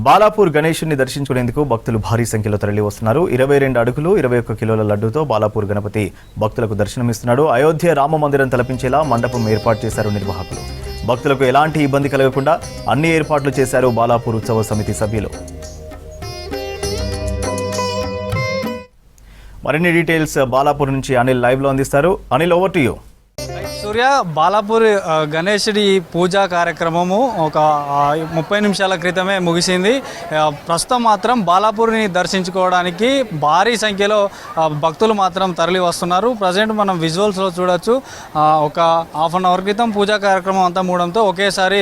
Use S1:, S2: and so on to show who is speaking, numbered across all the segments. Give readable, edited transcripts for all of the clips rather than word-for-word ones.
S1: బాలాపూర్ గణేశుని దర్శించుకునేందుకు భక్తులు భారీ సంఖ్యలో తరలి వస్తున్నారు. 22 అడుగులు 21 కిలోల లడ్డూతో బాలాపూర్ గణపతి భక్తులకు దర్శనమిస్తున్నాడు. అయోధ్య రామ మందిరం తలపించేలా మండపం ఏర్పాటు చేశారు నిర్వాహకులు. భక్తులకు ఎలాంటి ఇబ్బంది కలగకుండా అన్ని ఏర్పాట్లు చేశారు బాలాపూర్ ఉత్సవ సమితి సభ్యులు. మరిన్ని డీటెయిల్స్ బాలాపూర్ నుంచి అనిల్ లైవ్ లో అందిస్తారు. Anil, over to you.
S2: Surya, Balapur గణేశుడి పూజా కార్యక్రమము ఒక 30 నిమిషాల క్రితమే ముగిసింది. ప్రస్తుతం మాత్రం బాలాపూర్ని దర్శించుకోవడానికి భారీ సంఖ్యలో భక్తులు మాత్రం తరలి వస్తున్నారు. ప్రజెంట్ మనం విజువల్స్లో చూడొచ్చు. ఒక హాఫ్ అన్ అవర్ క్రితం పూజా కార్యక్రమం అంతా మూడంతో ఒకేసారి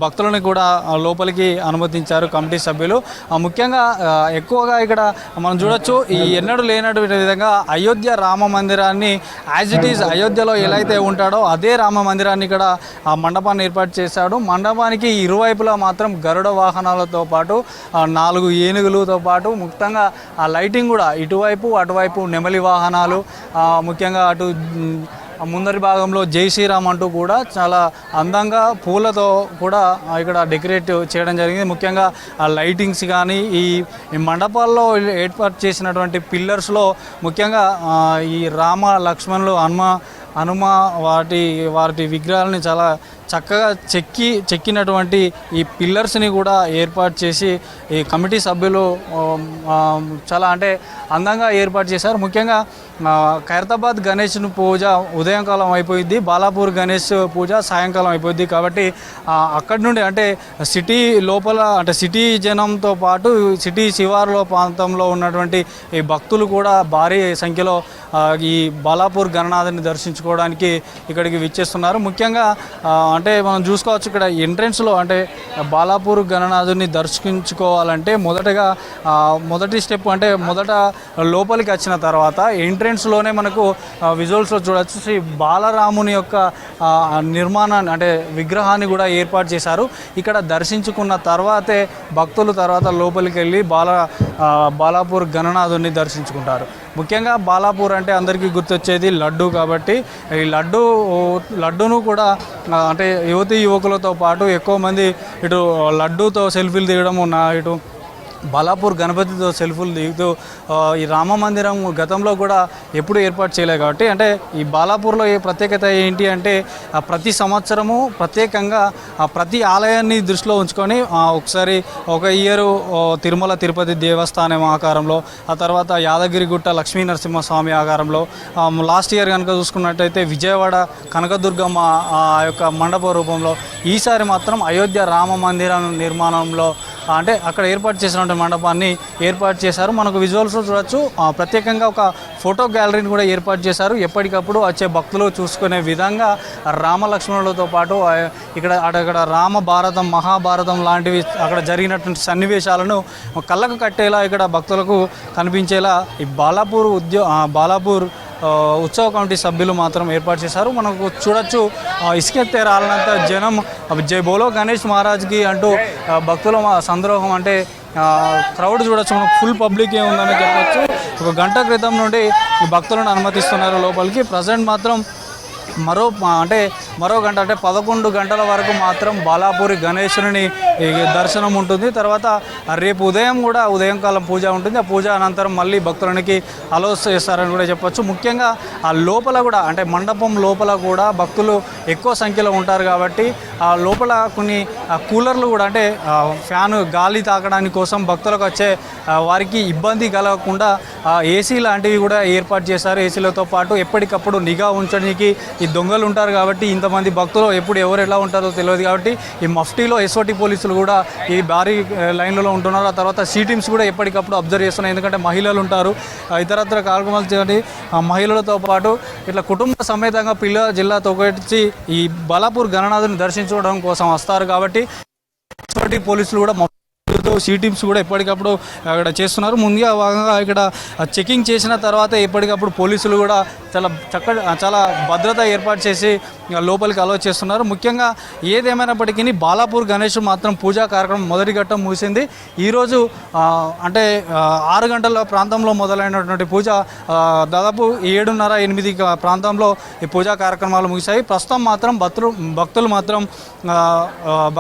S2: భక్తులని కూడా లోపలికి అనుమతించారు కమిటీ సభ్యులు. ముఖ్యంగా ఎక్కువగా ఇక్కడ మనం చూడొచ్చు, ఈ ఎన్నడూ లేనటువంటి విధంగా అయోధ్య రామ మందిరాన్ని యాజ్ ఇట్ ఈజ్ అయోధ్యలో ఎలా అయితే ఉంటాడో అదే రామ మందిరాన్ని ఇక్కడ ఆ మండపాన్ని ఏర్పాటు చేశాడు. మండపానికి ఇరువైపులా మాత్రం గరుడ వాహనాలతో పాటు 4 ఏనుగులతో పాటు ముఖ్యంగా ఆ లైటింగ్ కూడా ఇటువైపు అటువైపు నెమలి వాహనాలు, ముఖ్యంగా అటు ముందరి భాగంలో జై శ్రీరామ్ అంటూ కూడా చాలా అందంగా పూలతో కూడా ఇక్కడ డెకరేట్ చేయడం జరిగింది. ముఖ్యంగా ఆ లైటింగ్స్ కానీ ఈ మండపాల్లో ఏర్పాటు చేసినటువంటి పిల్లర్స్లో ముఖ్యంగా ఈ రామ లక్ష్మణులు హనుమ వాటి విగ్రహాలని చాలా చక్కగా చెక్కినటువంటి ఈ పిల్లర్స్ని కూడా ఏర్పాటు చేసి ఈ కమిటీ సభ్యులు చాలా అందంగా ఏర్పాటు చేశారు. ముఖ్యంగా ఖైరతాబాద్ గణేష్ పూజ ఉదయంకాలం అయిపోయింది, బాలాపూర్ గణేష్ పూజ సాయంకాలం అయిపోయింది. కాబట్టి అక్కడి నుండి సిటీ లోపల సిటీ జనంతో పాటు సిటీ శివారులో ప్రాంతంలో ఉన్నటువంటి ఈ భక్తులు కూడా భారీ సంఖ్యలో ఈ బాలాపూర్ గణనాథుని దర్శించుకోవడానికి ఇక్కడికి విచ్చేస్తున్నారు. ముఖ్యంగా మనం చూసుకోవచ్చు, ఇక్కడ ఎంట్రెన్స్లో బాలాపూర్ గణనాథుని దర్శించుకోవాలంటే మొదటి స్టెప్ మొదట లోపలికి వచ్చిన తర్వాత ఎంట్రెన్స్లోనే మనకు విజువల్స్లో చూడవచ్చు శ్రీ బాలరాముని యొక్క నిర్మాణాన్ని విగ్రహాన్ని కూడా ఏర్పాటు చేశారు. ఇక్కడ దర్శించుకున్న తర్వాతే భక్తులు తర్వాత లోపలికి వెళ్ళి బాలాపూర్ గణనాథుని దర్శించుకుంటారు. ముఖ్యంగా బాలాపూర్ అందరికీ గుర్తొచ్చేది లడ్డు. కాబట్టి ఈ లడ్డూను కూడా యువతీ యువకులతో పాటు ఎక్కువ మంది ఇటు లడ్డూతో సెల్ఫీలు దిగడం ఇటు బాలాపూర్ గణపతితో సెల్ఫీలు దిగుతూ ఈ రామ మందిరం గతంలో కూడా ఎప్పుడు ఏర్పాటు చేయలేదు. కాబట్టి ఈ బాలాపూర్లో ప్రత్యేకత ఏంటి ప్రతి సంవత్సరము ప్రత్యేకంగా ప్రతి ఆలయాన్ని దృష్టిలో ఉంచుకొని ఒకసారి ఒక ఇయర్ తిరుమల తిరుపతి దేవస్థానం ఆకారంలో, ఆ తర్వాత యాదగిరిగుట్ట లక్ష్మీ నరసింహస్వామి ఆకారంలో, లాస్ట్ ఇయర్ కనుక చూసుకున్నట్టయితే విజయవాడ కనకదుర్గమ్మ యొక్క మండప రూపంలో, ఈసారి మాత్రం అయోధ్య రామ మందిరం నిర్మాణంలో అక్కడ ఏర్పాటు చేసినటువంటి మండపాన్ని ఏర్పాటు చేశారు. మనకు విజువల్స్లో చూడొచ్చు. ప్రత్యేకంగా ఒక ఫోటో గ్యాలరీని కూడా ఏర్పాటు చేశారు. ఎప్పటికప్పుడు వచ్చే భక్తులు చూసుకునే విధంగా రామ లక్ష్మణులతో పాటు ఇక్కడ రామ భారతం మహాభారతం లాంటివి అక్కడ జరిగినటువంటి సన్నివేశాలను కళ్ళకు కట్టేలా ఇక్కడ భక్తులకు కనిపించేలా ఈ బాలాపూర్ ఉత్సవ కమిటీ సభ్యులు మాత్రం ఏర్పాటు చేశారు. మనకు చూడొచ్చు, ఇసుకెత్తే రాలినంత జనం జై బోలో గణేష్ మహారాజ్కి అంటూ భక్తుల సంద్రోహం క్రౌడ్ చూడొచ్చు. మనకు ఫుల్ పబ్లిక్ ఏముందని చెప్పొచ్చు. ఒక గంట క్రితం నుండి ఈ భక్తులను అనుమతిస్తున్నారు లోపలికి. ప్రజెంట్ మాత్రం మరో గంట 11 గంటల వరకు మాత్రం బాలాపూరి గణేశుని దర్శనం ఉంటుంది. తర్వాత రేపు ఉదయంకాలం పూజ ఉంటుంది. ఆ పూజ అనంతరం మళ్ళీ భక్తులకి అలౌస్ చేస్తారని కూడా చెప్పొచ్చు. ముఖ్యంగా ఆ లోపల కూడా మండపం లోపల కూడా భక్తులు ఎక్కువ సంఖ్యలో ఉంటారు. కాబట్టి ఆ లోపల కొన్ని కూలర్లు కూడా ఫ్యాను గాలి తాకడానికి కోసం భక్తులకు వచ్చే వారికి ఇబ్బంది కలగకుండా ఏసీ లాంటివి కూడా ఏర్పాటు చేశారు. ఏసీలతో పాటు ఎప్పటికప్పుడు నిఘా ఉంచడానికి ఈ దొంగలు ఉంటారు. కాబట్టి ఇంతమంది భక్తులు ఎప్పుడు ఎవరు ఎలా ఉంటారో తెలియదు. కాబట్టి ఈ మఫ్టీలో ఎస్ఓటీ పోలీసులు కూడా ఈ భారీ లైన్లలో ఉంటున్నారు. ఆ తర్వాత సీ టీమ్స్ కూడా ఎప్పటికప్పుడు అబ్జర్వ్ చేస్తున్నాయి. ఎందుకంటే మహిళలు ఉంటారు, ఇతరత్ర కార్యక్రమాలు చేయండి. మహిళలతో పాటు ఇట్లా కుటుంబ సమేతంగా జిల్లాతో వచ్చి ఈ బాలాపూర్ గణనాథుని దర్శించుకోవడం కోసం వస్తారు. కాబట్టి ఎస్ఓటీ పోలీసులు కూడా సీ టీమ్స్ కూడా ఎప్పటికప్పుడు అక్కడ చేస్తున్నారు. ముందుగా భాగంగా ఇక్కడ చెకింగ్ చేసిన తర్వాత ఎప్పటికప్పుడు పోలీసులు కూడా చాలా భద్రత ఏర్పాటు చేసి లోపలికి అలౌ చేస్తున్నారు. ముఖ్యంగా ఏదేమైనప్పటికీ బాలాపూర్ గణేష్ మాత్రం పూజా కార్యక్రమం మొదటి ఘట్టం ముగిసింది. ఈరోజు 6 గంటల ప్రాంతంలో మొదలైనటువంటి పూజ దాదాపు 7:30-8 ప్రాంతంలో ఈ పూజా కార్యక్రమాలు ముగిశాయి. ప్రస్తుతం మాత్రం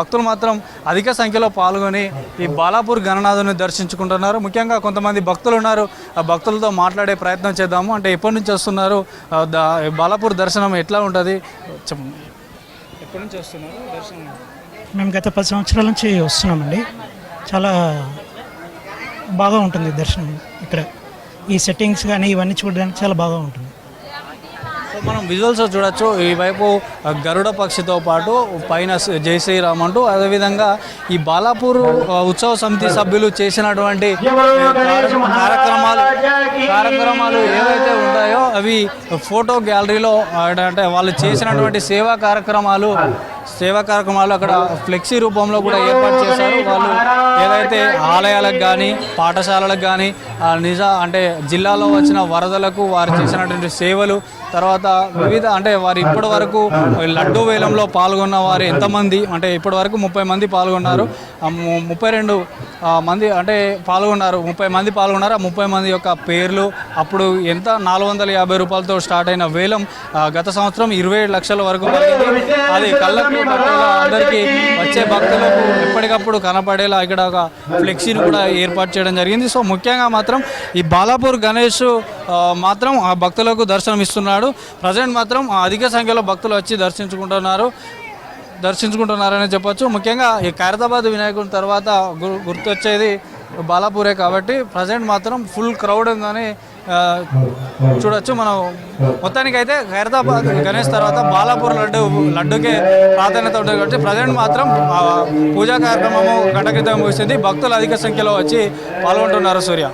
S2: భక్తులు మాత్రం అధిక సంఖ్యలో పాల్గొని ఈ బాలాపూర్ గణనాథుని దర్శించుకుంటున్నారు. ముఖ్యంగా కొంతమంది భక్తులు ఉన్నారు. ఆ భక్తులతో మాట్లాడే ప్రయత్నం చేద్దాము. అంటే ఎప్పటి నుంచి వస్తున్నారు, బాలాపూర్ దర్శనం ఎట్లా ఉంటుంది చెప్పండి. ఎప్పటి నుంచి వస్తున్నారు దర్శనం?
S3: మేము గత 10 సంవత్సరాల నుంచి వస్తున్నామండి. చాలా బాగా ఉంటుంది దర్శనం. ఇక్కడ ఈ సెట్టింగ్స్ కానీ ఇవన్నీ చూడడానికి చాలా బాగా ఉంటుంది.
S2: సో మనం విజువల్స్ చూడొచ్చు. ఈ వైపు గరుడ పక్షితో పాటు పైన జై శ్రీరామ్ అంటూ, అదేవిధంగా ఈ బాలాపూర్ ఉత్సవ సమితి సభ్యులు చేసినటువంటి కార్యక్రమాలు ఏవైతే ఉంటాయో అవి ఫోటో గ్యాలరీలో అంటే వాళ్ళు చేసినటువంటి సేవా కార్యక్రమాలు అక్కడ ఫ్లెక్సీ రూపంలో కూడా ఏర్పాటు చేశారు. వాళ్ళు ఏదైతే ఆలయాలకు కానీ పాఠశాలలకు కానీ అంటే జిల్లాలో వచ్చిన వరదలకు వారు చేసినటువంటి సేవలు, తర్వాత వివిధ అంటే వారు ఇప్పటి వరకు లడ్డూ వేలంలో పాల్గొన్న వారు ఎంతమంది అంటే ఇప్పటి వరకు 30 మంది పాల్గొన్నారు. 32 మంది అంటే పాల్గొన్నారు. 30 మంది పాల్గొన్నారు. ఆ 30 మంది యొక్క పేర్లు, అప్పుడు ఎంత 450 రూపాయలతో స్టార్ట్ అయిన వేలం గత సంవత్సరం 27 లక్షల వరకు పలికింది. అది కళ్ళకు కట్టేలా అందరికీ వచ్చే భక్తులకు ఎప్పటికప్పుడు కనపడేలా ఇక్కడ ఒక ఫ్లెక్సీని కూడా ఏర్పాటు చేయడం జరిగింది. సో ముఖ్యంగా మాత్రం ఈ బాలాపూర్ గణేష్ మాత్రం ఆ భక్తులకు దర్శనం ఇస్తున్నాడు. ప్రజెంట్ మాత్రం అధిక సంఖ్యలో భక్తులు వచ్చి దర్శించుకుంటున్నారని చెప్పొచ్చు. ముఖ్యంగా ఈ ఖైరతాబాద్ వినాయకుడి తర్వాత గుర్తొచ్చేది బాలాపూరే కాబట్టి ప్రజెంట్ మాత్రం ఫుల్ క్రౌడ్ ఉందని చూడొచ్చు. మనం మొత్తానికైతే ఖైరతాబాద్ గణేష్ తర్వాత బాలాపూర్ లడ్డుకే ప్రాధాన్యత ఉంటుంది కాబట్టి ప్రజెంట్ మాత్రం పూజా కార్యక్రమము గంట క్రితం ముగిసింది. భక్తులు అధిక సంఖ్యలో వచ్చి పాల్గొంటున్నారు. సూర్య.